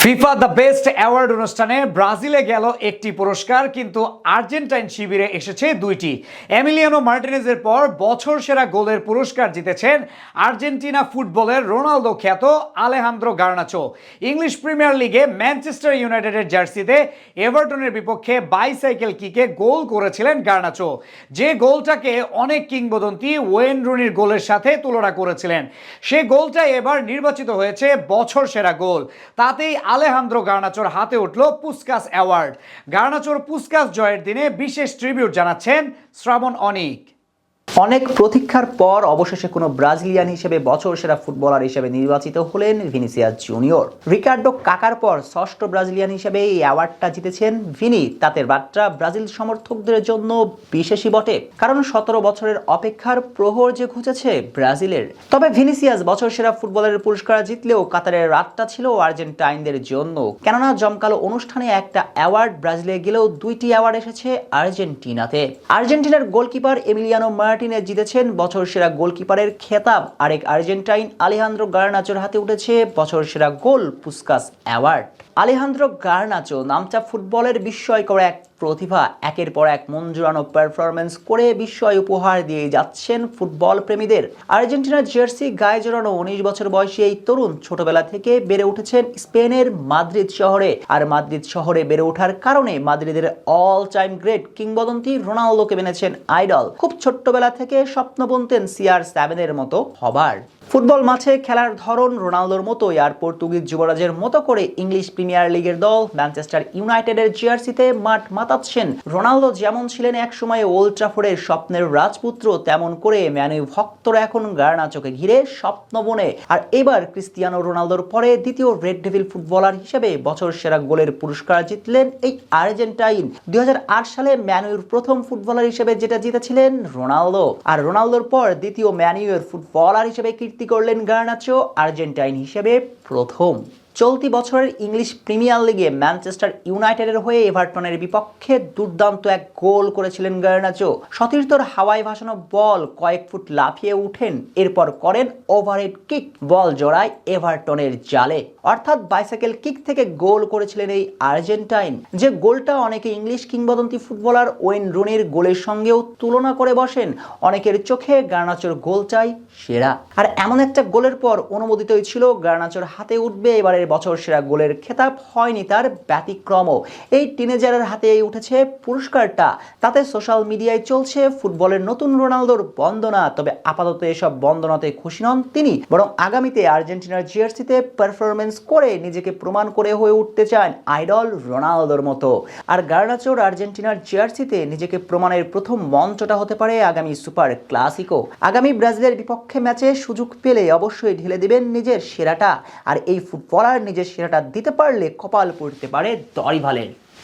FIFA the best award অনুষ্ঠানে ব্রাজিলে গেল একটি পুরস্কার, কিন্তু আর্জেন্টাইন শিবিরে এসেছে দুইটি। এমিলিয়ানো মার্টিনেজের পর বছর সেরা গোলের পুরস্কার জিতেছেন আর্জেন্টিনা ফুটবলের রোনালদো খ্যাত আলেহান্দ্রো গার্নাচো। ইংলিশ প্রিমিয়ার লিগে ম্যানচেস্টার ইউনাইটেডের জার্সিতে এভারটনের বিপক্ষে বাইসাইকেল কিকে গোল করেছিলেন গার্নাচো, যে গোলটাকে অনেক কিংবদন্তি ওয়েন রুনির গোলের সাথে তুলনা করেছিলেন। সে গোলটাই এবার নির্বাচিত হয়েছে বছর সেরা গোল। তাতেই আলেহান্দ্রো গার্নাচোর হাতে উঠল পুস্কাস অ্যাওয়ার্ড। গার্নাচোর পুস্কাস জয়ের দিনে বিশেষ ট্রিবিউট জানাচ্ছেন শ্রাবণ অনিক। অনেক প্রতীক্ষার পর অবশেষে কোনো ব্রাজিলিয়ান হিসেবে বছর সেরা ফুটবলার হিসেবে নির্বাচিত হলেন ভিনিসিয়াস জুনিয়র। রিকার্ডো কাকার পর ষষ্ঠ ব্রাজিলিয়ান হিসেবে এই অ্যাওয়ার্ডটা জিতেছেন ভিনি। তাতে বার্তা ব্রাজিল সমর্থকদের জন্য বিশেষই বটে, কারণ 17 বছরের অপেক্ষার প্রহর যে ঘুচেছে ব্রাজিলের। তবে ভিনিসিয়াস বছর সেরা ফুটবলারের পুরস্কার জিতলেও কাতারের রাতটা ছিল আর্জেন্টাইনদের জন্য, কেননা জমকালো অনুষ্ঠানে একটা অ্যাওয়ার্ড ব্রাজিলে গেলেও দুইটি অ্যাওয়ার্ড এসেছে আর্জেন্টিনাতে। আর্জেন্টিনার গোলকিপার এমিলিয়ানো মার্টিনেজ জিতেছেন বছর সেরা গোলকিপারের খেতাব। আরেক আর্জেন্টাইন আলেহান্দ্রো গার্নাচোর হাতে উঠেছে বছর সেরা গোল পুস্কাস অ্যাওয়ার্ড। আলেহান্দ্রো গার্নাচো নামটা ফুটবলের বিস্ময়কর এক প্রতিভা। একের পর এক মন জোড়ানো পারফরমেন্স করে বিস্ময় উপহার দিয়ে যাচ্ছেন ফুটবল প্রেমীদের। আর্জেন্টিনার জার্সি গায়ে জড়ানো 19 বছর বয়সী এই তরুণ ছোটবেলা থেকে বেড়ে উঠেছেন স্পেনের মাদ্রিদ শহরে। আর মাদ্রিদ শহরে বেড়ে ওঠার কারণে মাদ্রিদের অল টাইম গ্রেট কিংবদন্তি রোনালদোকে মেনেছেন আইডল। খুব ছোট্টবেলা থেকে স্বপ্ন বুনতেন CR7 এর মতো হবার। ফুটবল মাঠে খেলার ধরন রোনালদোর মতোই আর পর্তুগিজ যুবরাজের মতো করে ইংলিশ প্রিমিয়ার লিগের দল ম্যানচেস্টার ইউনাইটেডের জার্সিতে মাঠ মাতাচ্ছেন। রোনালদো যেমন ছিলেন এক সময় ওল্ড ট্রাফোর্ডের স্বপ্নের রাজপুত্র, তেমন করে ম্যানইউ ভক্তরা এখন গার্নাচোকে ঘিরে স্বপ্ন বনে। আর এবার ক্রিস্টিয়ানো রোনালদোর পরে দ্বিতীয় রেড ডেভিল ফুটবলার হিসেবে বছর সেরা গোলের পুরস্কার জিতলেন এই আর্জেন্টাইন। 2008 সালে ম্যানইউর প্রথম ফুটবলার হিসেবে যেটা জিতেছিলেন রোনালদো, আর রোনালদোর পর দ্বিতীয় ম্যানইউর ফুটবলার হিসেবে করলেন গার্নাচো, আর্জেন্টাইন হিসেবে প্রথম। চলতি বছরের ইংলিশ প্রিমিয়ার লিগে ম্যানচেস্টার ইউনাইটেডের হয়ে এভারটনের বিপক্ষে দুর্দান্ত এক গোল করেছিলেন গার্নাচো। সতীর্থর হাওয়ায় ভাসানো বল কয়েক ফুট লাফিয়ে উঠেন, এরপর করেন ওভারহেড কিক, বল জড়ায় এভারটনের জালে। অর্থাৎ বাইসাইকেল কিক থেকে গোল করেছিলেন এই আর্জেন্টাইন, যে গোলটা অনেকে ইংলিশ কিংবদন্তি ফুটবলার ওয়েন রুনির গোলের সঙ্গেও তুলনা করে বসেন। অনেকের চোখে গার্নাচোর গোলটাই সেরা। আর এমন একটা গোলের পর অনুমোদিতই ছিল গার্নাচোর হাতে উঠবে এবারের বছর সেরা গোলের খেতাব। হয়নি তার ব্যতিক্রমও। এই টিনেজারের হাতে উঠেছে পুরস্কারটা। তাতে সোশ্যাল মিডিয়ায় চলছে ফুটবলের নতুন রোনালদোর বন্দনা। তবে আপাতত এসব বন্দনাতে খুশি নন তিনি, বরং আগামীতে আর্জেন্টিনার জার্সিতে পারফরমেন্স করে নিজেকে প্রমাণ করে হয়ে উঠতে চান আইডল রোনালদোর মতো। আর গার্নাচোর আর্জেন্টিনার জার্সিতে নিজেকে প্রমাণের প্রথম মঞ্চটা হতে পারে আগামী সুপার ক্লাসিকো। আগামী ব্রাজিলের বিপক্ষে ম্যাচে সুযোগ পেলে অবশ্যই ঢেলে দিবেন নিজের সেরাটা। আর এই ফুটবলার নিজের সেরাটা দিতে পারলে কপাল পড়তে পারে দরিভালের।